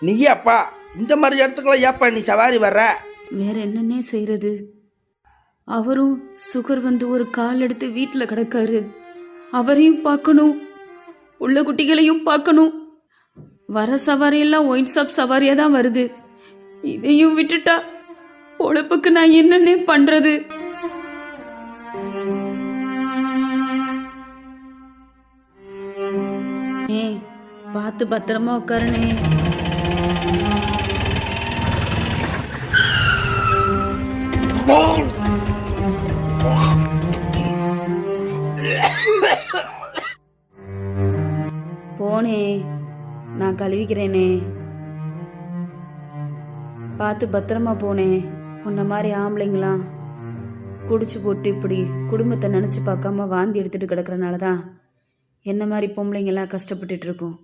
நீயாப்பா இந்த மாதிரி இடத்துக்குலாம் ஏப்பா நீ சவாரி வர்ற? வேற என்னன்னே செய்யறது? அவரும் சுகர் வந்து ஒரு கால் எடுத்து வீட்டில் கிடக்காரு. அவரையும் பார்க்கணும், உள்ள குட்டிகளையும் பார்க்கணும். வர சவாரியெல்லாம் ஒயின் ஷாப் சவாரியா தான் வருது. இதையும் விட்டுட்டா பொழப்புக்கு நான் என்னன்னே பண்றது? பார்த்து பத்திரமா உட்காருனே. போனே, நான் கழுவிக்கிறேனே. பார்த்து பத்திரமா போனே. உன்ன மாதிரி ஆம்பளைங்களாம் குடிச்சு போட்டு இப்படி குடும்பத்தை நினச்சி பார்க்காம வாந்தி எடுத்துட்டு கிடக்கிறனால தான் என்ன மாதிரி பொம்பளைங்கெல்லாம் கஷ்டப்பட்டுட்டு இருக்கோம்.